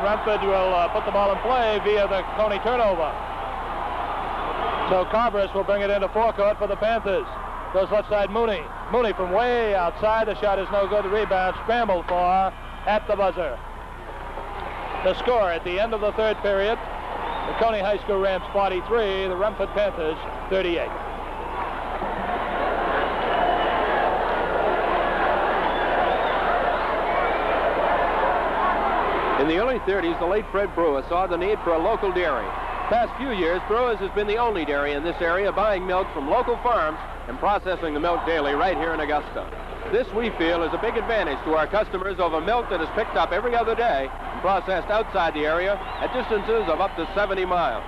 Rumford will put the ball in play via the Cony turnover. So Carberus will bring it into forecourt for the Panthers. Goes left side Mooney. Mooney from way outside. The shot is no good. The rebound scrambled for at the buzzer. The score at the end of the third period, the Cony High School Rams 43, the Rumford Panthers 38. In the early 30s, the late Fred Brewer saw the need for a local dairy. Past few years, Brewer's has been the only dairy in this area buying milk from local farms and processing the milk daily right here in Augusta. This, we feel, is a big advantage to our customers over milk that is picked up every other day and processed outside the area at distances of up to 70 miles.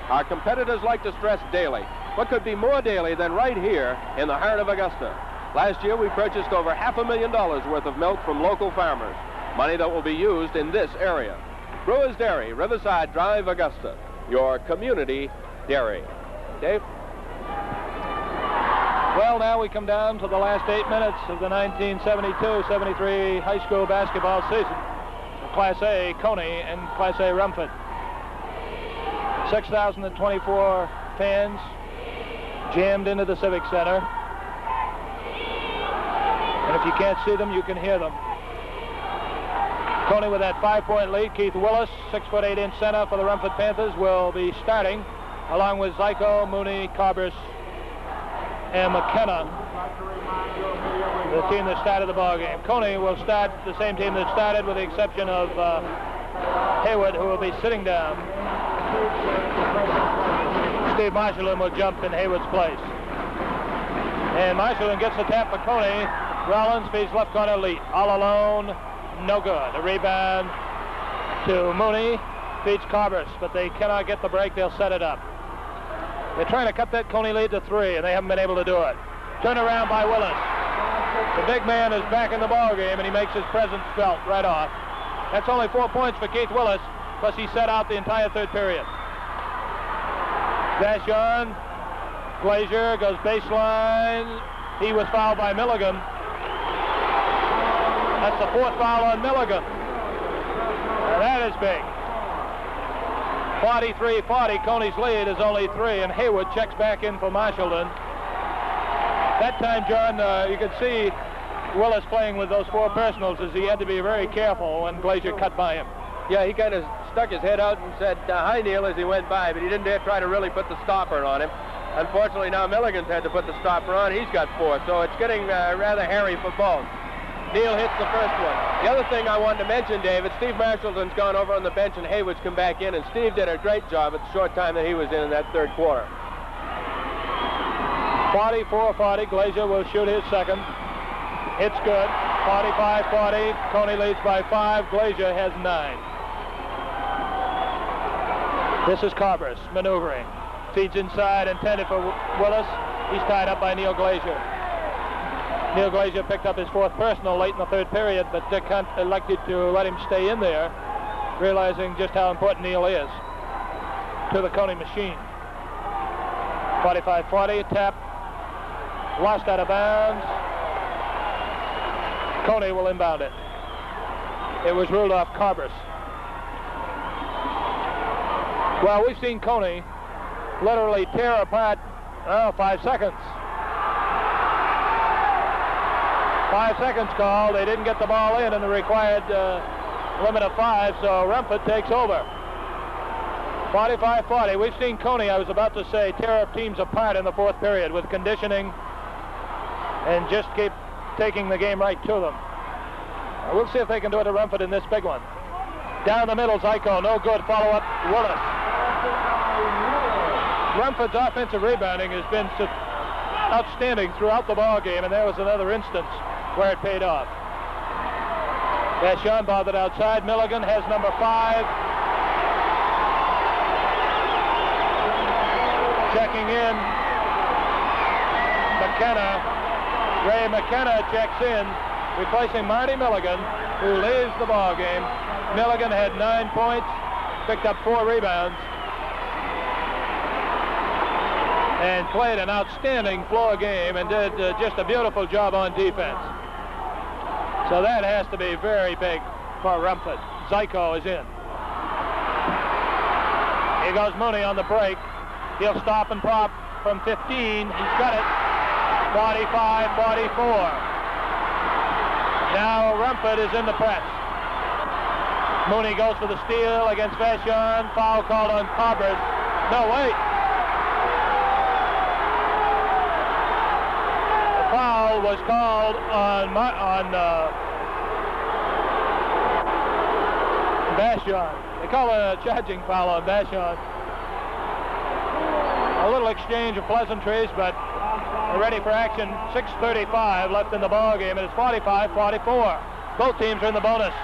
Our competitors like to stress daily. What could be more daily than right here in the heart of Augusta? Last year, we purchased over $500,000 worth of milk from local farmers, money that will be used in this area. Brewer's Dairy, Riverside Drive, Augusta, your community dairy. Dave? Well, now we come down to the last 8 minutes of the 1972-73 high school basketball season. Class A, Cony, and Class A, Rumford. 6,024 fans jammed into the Civic Center. And if you can't see them, you can hear them. Cony with that 5-point lead. Keith Willis, 6'8" center for the Rumford Panthers, will be starting, along with Zyko, Mooney, Carberus, and McKenna, the team that started the ball game. Cony will start the same team that started, with the exception of Haywood, who will be sitting down. Steve Marshallin will jump in Haywood's place. And Marshallin gets the tap for Cony. Rollins feeds left corner Lee. All alone, no good. A rebound to Mooney. Feeds Carberus, but they cannot get the break. They'll set it up. They're trying to cut that Cony lead to 3, and they haven't been able to do it. Turn around by Willis. The big man is back in the ball game, and he makes his presence felt right off. That's only 4 points for Keith Willis, plus he set out the entire third period. Vashon, Glazier goes baseline. He was fouled by Milligan. That's the 4th foul on Milligan. Now that is big. 43-40, Cony's lead is only 3, and Haywood checks back in for Marshallin. That time, John, you could see Willis playing with those 4 personals, as he had to be very careful when Glazier cut by him. Yeah, he kind of stuck his head out and said, hi, Neil, as he went by, but he didn't dare try to really put the stopper on him. Unfortunately, now Milligan's had to put the stopper on. He's got 4, so it's getting rather hairy for both. Neil hits the first one. The other thing I wanted to mention, David, Steve Marshallton's gone over on the bench, and Haywood's come back in, and Steve did a great job at the short time that he was in that third quarter. 44-40, Glazier will shoot his second. It's good. 45-40, Cony leads by 5, Glazier has 9. This is Carberus maneuvering. Feeds inside, intended for Willis. He's tied up by Neil Glazier. Neil Glazier picked up his 4th personal late in the third period, but Dick Hunt elected to let him stay in there, realizing just how important Neil is to the Cony machine. 45-40, tap, lost out of bounds. Cony will inbound it. It was ruled off Carberus. Well, we've seen Cony literally tear apart 5 seconds. 5 seconds called. They didn't get the ball in the required limit of 5, so Rumford takes over. 45-40. We've seen Cony, I was about to say, tear teams apart in the 4th period with conditioning and just keep taking the game right to them. We'll see if they can do it to Rumford in this big one. Down the middle, Zyko, no good. Follow-up, Willis. Rumford's offensive rebounding has been outstanding throughout the ball game, and there was another instance where it paid off. Vashon bothered outside. Milligan has number 5. Checking in, McKenna. Ray McKenna checks in, replacing Marty Milligan, who leaves the ball game. Milligan had 9 points, picked up 4 rebounds, and played an outstanding floor game and did just a beautiful job on defense. So that has to be very big for Rumford. Zyko is in. Here goes Mooney on the break. He'll stop and pop from 15. He's got it. 45-44. Now Rumford is in the press. Mooney goes for the steal against Vachon. Foul called on Cobras. No, wait. The foul was called on Vachon. They call it a charging foul on Vachon. A little exchange of pleasantries, but we're ready for action. 6:35 left in the ball game, and it's 45-44. Both teams are in the bonus.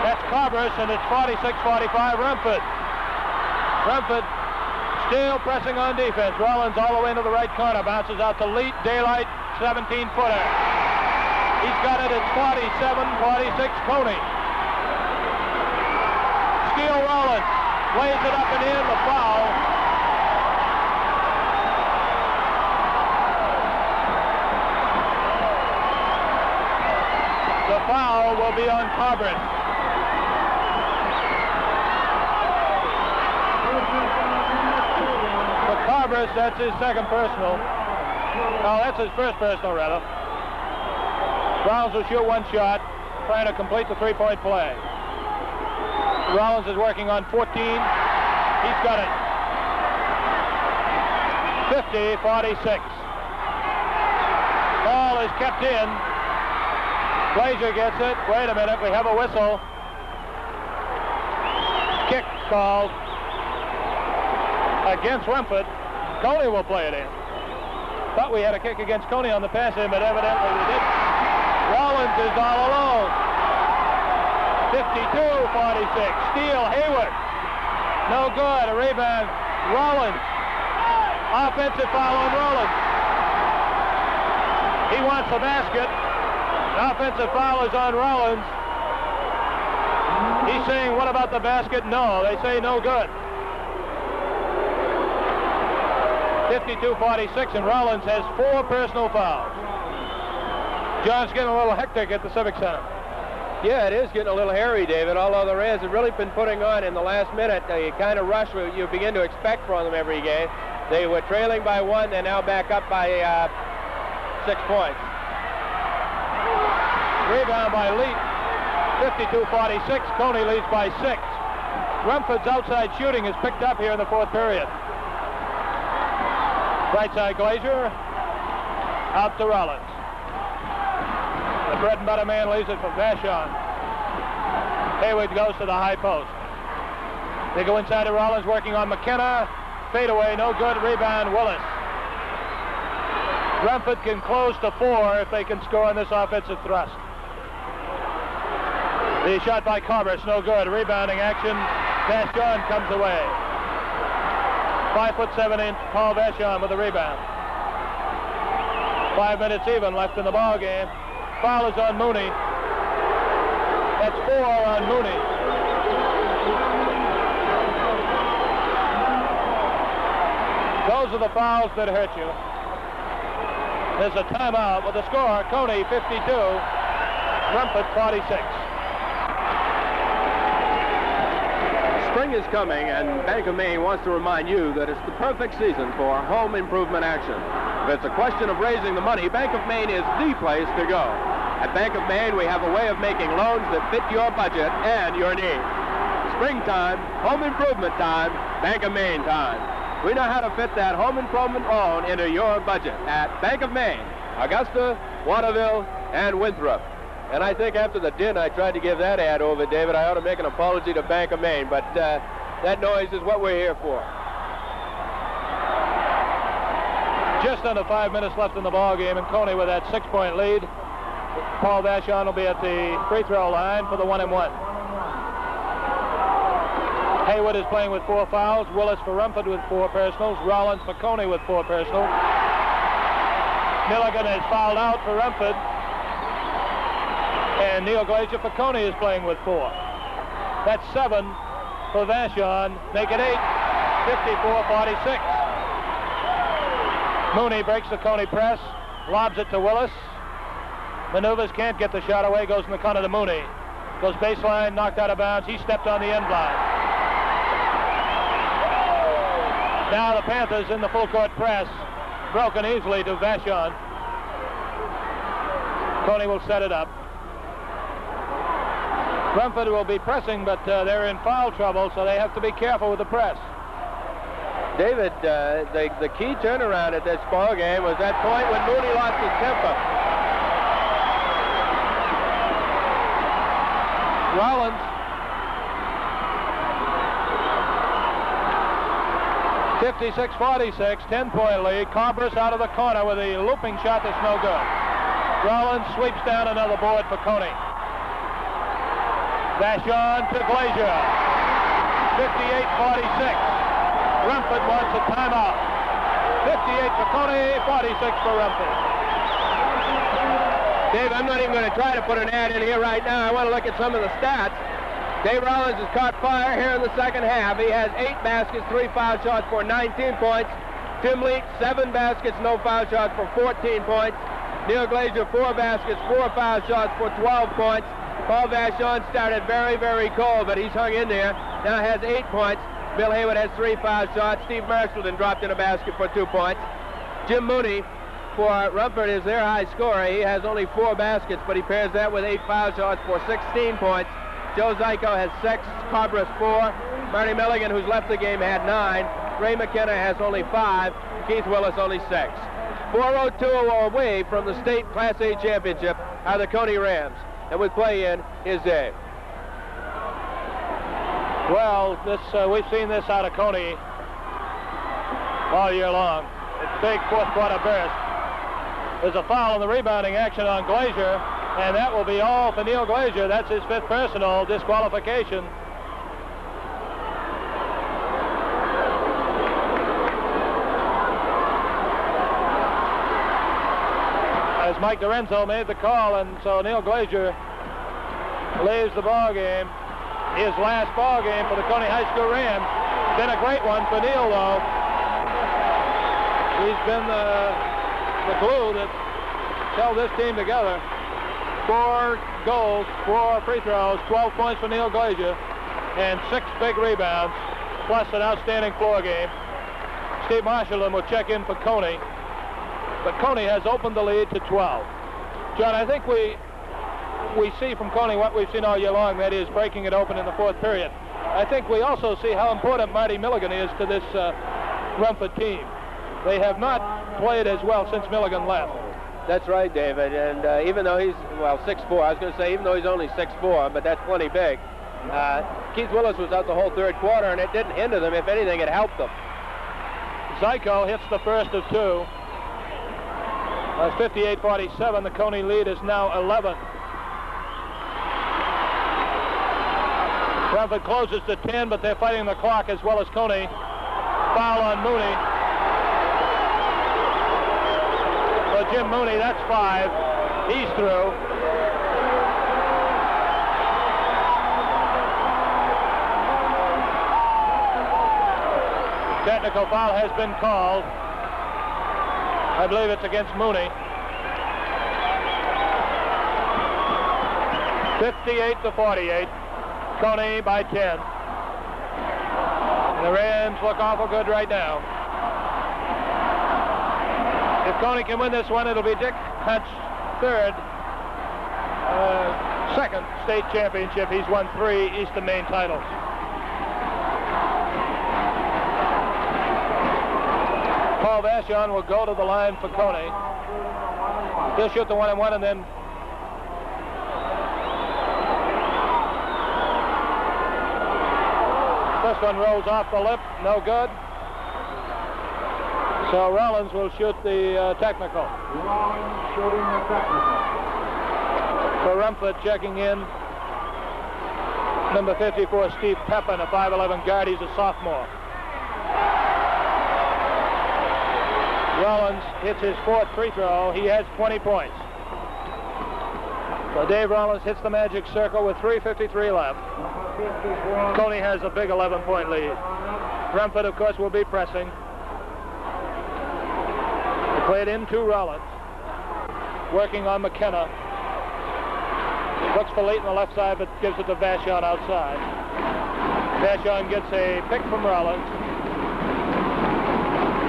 That's Cobras, and it's 46-45 Rumford. Rumford still pressing on defense. Rollins all the way into the right corner. Bounces out to Leet. Daylight, 17-footer. He's got it at 47-46 Cony. Steal Rollins. Lays it up and in. The foul. The foul will be on Cobras. For Cobras, that's his second personal. Oh, that's his first personal, rather. Rollins will shoot one shot, trying to complete the three-point play. Rollins is working on 14. He's got it. 50-46. Ball is kept in. Glazier gets it. Wait a minute, we have a whistle. Kick called against Rumford. Cony will play it in. Thought we had a kick against Cony on the pass in, but evidently we didn't. Rollins is all alone. 52-46. Steal, Hayward. No good. A rebound. Rollins. Offensive foul on Rollins. He wants the basket. The offensive foul is on Rollins. He's saying, what about the basket? No. They say no good. 52-46, and Rollins has 4 personal fouls. John's getting a little hectic at the Civic Center. Yeah, it is getting a little hairy, David, although the Reds have really been putting on in the last minute the kind of rush you begin to expect from them every game. They were trailing by 1, they're now back up by 6 points. Rebound by Leet. 52-46. Cony leads by 6. Rumford's outside shooting is picked up here in the 4th period. Right side Glazier. Out to Rollins. The bread and butter man leaves it for Vachon. Hayward goes to the high post. They go inside to Rollins, working on McKenna. Fade away, no good. Rebound, Willis. Rumford can close to 4 if they can score on this offensive thrust. The shot by Cobras, no good. Rebounding action. Vachon comes away. 5'7" Paul Vachon with the rebound. 5 minutes even left in the ball game. Foul is on Mooney. That's 4 on Mooney. Those are the fouls that hurt you. There's a timeout with the score, Cony 52, Rumford 46. Spring is coming, and Bank of Maine wants to remind you that it's the perfect season for home improvement action. If it's a question of raising the money, Bank of Maine is the place to go. At Bank of Maine, we have a way of making loans that fit your budget and your needs. Springtime, home improvement time, Bank of Maine time. We know how to fit that home improvement loan into your budget at Bank of Maine, Augusta, Waterville, and Winthrop. And I think after the din I tried to give that ad over, David, I ought to make an apology to Bank of Maine, but that noise is what we're here for. Just under 5 minutes left in the ball game, and Cony with that 6-point lead. Paul Vachon will be at the free throw line for the 1-and-1. Hayward is playing with 4 fouls. Willis for Rumford with 4 personals. Rollins for Cony with 4 personals. Milligan is fouled out for Rumford. And Neil Glazier for Cony is playing with 4. That's 7 for Vachon. Make it 8. 54-46. Mooney breaks the Cony press. Lobs it to Willis. Maneuvers, can't get the shot away. Goes in the corner to Mooney. Goes baseline, knocked out of bounds. He stepped on the end line. Now the Panthers in the full court press. Broken easily to Vachon. Cony will set it up. Rumford will be pressing, but they're in foul trouble, so they have to be careful with the press. David, the key turnaround at this ball game was that point when Mooney lost his temper. Rollins. 56-46, 10-point lead. Carbris out of the corner with a looping shot that's no good. Rollins sweeps down another board for Cony. Vachon to Glazier. 58-46. Rumford wants a timeout. 58 for Cony, 46 for Rumford. Dave, I'm not even going to try to put an ad in here right now. I want to look at some of the stats. Dave Rollins has caught fire here in the second half. He has 8 baskets, 3 foul shots for 19 points. Tim Leak, 7 baskets, no foul shots for 14 points. Neil Glazier, 4 baskets, 4 foul shots for 12 points. Paul Vachon started very, very cold, but he's hung in there. Now has 8 points. Bill Haywood has 3 foul shots. Steve Marshallton dropped in a basket for 2 points. Jim Mooney for Rumford is their high scorer. He has only 4 baskets, but he pairs that with 8 foul shots for 16 points. Joe Zyko has 6, Carbris 4. Marty Milligan, who's left the game, had 9. Ray McKenna has only 5. Keith Willis only 6. 402 away from the state Class A championship are the Cony Rams. And with play in is Dave. Well, we've seen this out of Cony all year long. It's a big fourth quarter burst. There's a foul in the rebounding action on Glazier, and that will be all for Neil Glazier. That's his 5th personal disqualification. As Mike Dorenzo made the call, and so Neil Glazier leaves the ball game. His last ball game for the Cony High School Rams. Been a great one for Neil, though. He's been the glue that held this team together. 4 goals, 4 free throws, 12 points for Neil Glazier, and 6 big rebounds, plus an outstanding floor game. Steve Marshallton will check in for Cony, but Cony has opened the lead to 12. John, I think we see from Cony what we've seen all year long, that is breaking it open in the 4th period. I think we also see how important Marty Milligan is to this Rumford team. They have not played as well since Milligan left. That's right, David, and even though he's, 6'4", I was going to say even though he's only 6'4", but that's plenty big. Keith Willis was out the whole 3rd quarter, and it didn't hinder them. If anything, it helped them. Zyko hits the first of 2. 58-47, the Cony lead is now 11. Rumford closes to 10, but they're fighting the clock as well as Cony. Foul on Mooney. So Jim Mooney, that's 5. He's through. Technical foul has been called. I believe it's against Mooney. 58-48. Cony by 10. And the Rams look awful good right now. If Cony can win this one, it'll be Dick Hunt's 2nd state championship. He's won 3 Eastern Maine titles. Paul Vachon will go to the line for Cony. He'll shoot the 1-and-1 and then this one rolls off the lip, no good. So Rollins will shoot the technical. Rollins shooting the technical. For Rumford checking in, number 54, Steve Pepin, a 5'11 guard. He's a sophomore. Rollins hits his 4th free throw. He has 20 points. So Dave Rollins hits the magic circle with 3:53 left. Cony has a big 11-point lead. Rumford, of course, will be pressing. They played into Rollins, working on McKenna. Looks for Leet on the left side, but gives it to Vachon outside. Vachon gets a pick from Rollins.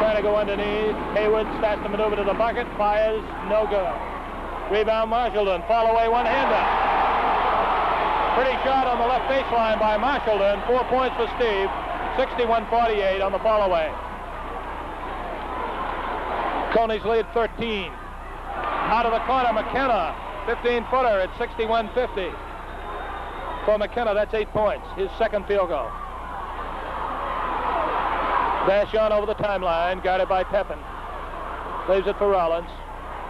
Trying to go underneath. Hayward starts to maneuver to the bucket. Fires. No good. Rebound Marshallton. Fall away one-hander. Pretty shot on the left baseline by Marshallton. 4 points for Steve. 61-48 on the fall away. Cony's lead 13. Out of the corner, McKenna. 15-footer at 61-50. For McKenna, that's 8 points. His second field goal. Vachon over the timeline, guarded by Pepin. Leaves it for Rollins.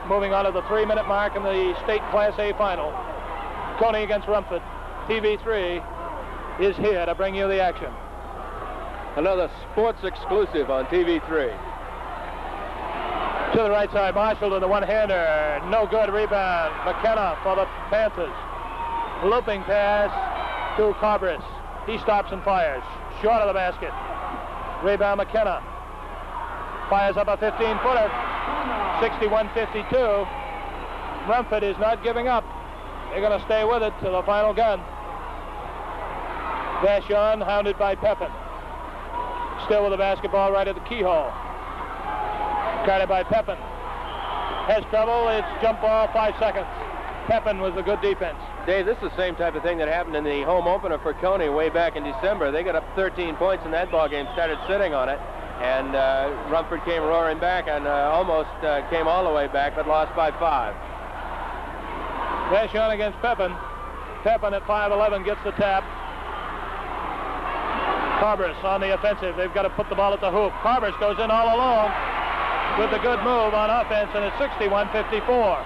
Moving on to the 3-minute mark in the state Class A final. Cony against Rumford. TV3 is here to bring you the action. Another sports exclusive on TV3. To the right side, Marshall to the one-hander. No good. Rebound. McKenna for the Panthers. Looping pass to Carbris. He stops and fires. Short of the basket. Rebound McKenna. Fires up a 15-footer. 61-52. Rumford is not giving up. They're going to stay with it to the final gun. Vachon hounded by Pepin. Still with the basketball right at the keyhole. Guarded by Pepin. Has trouble. It's jump ball, 5 seconds. Pepin was a good defense. Dave, this is the same type of thing that happened in the home opener for Cony way back in December. They got up 13 points in that ball game, started sitting on it, and Rumford came roaring back and almost came all the way back, but lost by 5. Vachon against Pepin. Pepin at 5'11" gets the tap. Carbris on the offensive. They've got to put the ball at the hoop. Carbris goes in all alone with a good move on offense, and it's 61-54.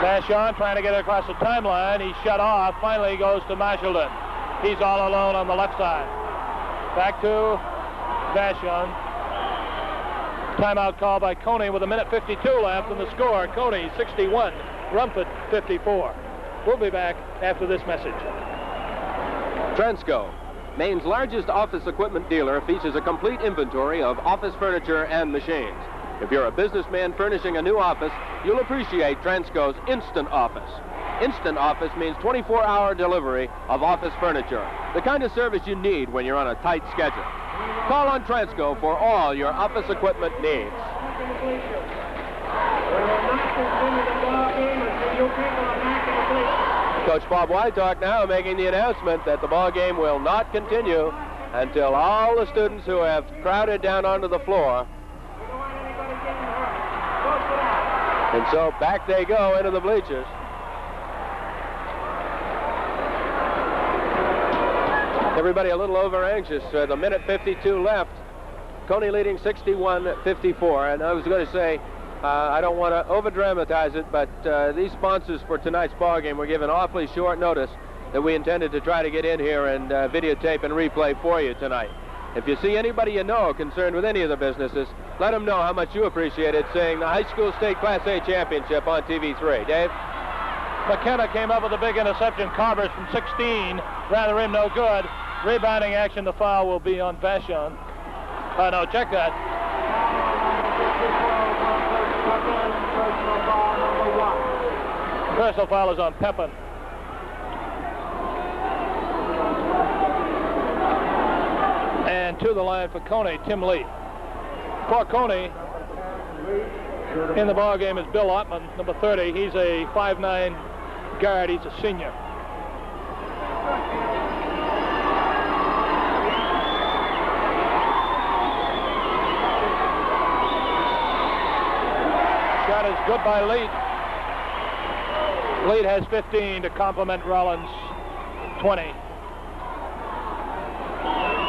Vachon trying to get it across the timeline. He's shut off. Finally goes to Marshallton. He's all alone on the left side. Back to Vachon. Timeout call by Cony with 1:52 left in the score. Cony 61, Rumford 54. We'll be back after this message. Transco, Maine's largest office equipment dealer, features a complete inventory of office furniture and machines. If you're a businessman furnishing a new office, you'll appreciate Transco's Instant Office. Instant Office means 24-hour delivery of office furniture, the kind of service you need when you're on a tight schedule. Call on Transco for all your office equipment needs. Coach Bob Wytalk now making the announcement that the ball game will not continue until all the students who have crowded down onto the floor. And so back they go into the bleachers. Everybody a little over anxious. The 1:52 left. Cony leading 61-54. And I was going to say, I don't want to over-dramatize it, but these sponsors for tonight's ball game were given awfully short notice that we intended to try to get in here and videotape and replay for you tonight. If you see anybody you know concerned with any of the businesses, let them know how much you appreciated seeing the high school state Class A championship on TV3. Dave? McKenna came up with a big interception. Carbris from 16. Ran the rim, no good. Rebounding action, the foul will be on Vachon. Oh, no, check that. Personal foul is on Pepin. And to the line for Cony, Tim Lee. For Cony, in the ball game is Bill Ottman, number 30. He's a 5'9" guard. He's a senior. Shot is good by Leet. Leet has 15 to complement Rollins' 20.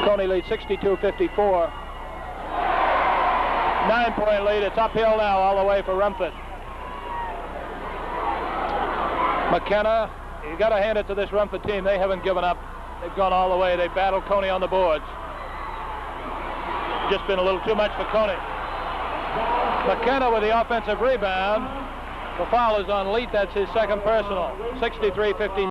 Cony leads 62-54. 9-point lead. It's uphill now all the way for Rumford. McKenna, you got to hand it to this Rumford team. They haven't given up. They've gone all the way. They battled Cony on the boards. Just been a little too much for Cony. McKenna with the offensive rebound. The foul is on Leet. That's his second personal. 63-59.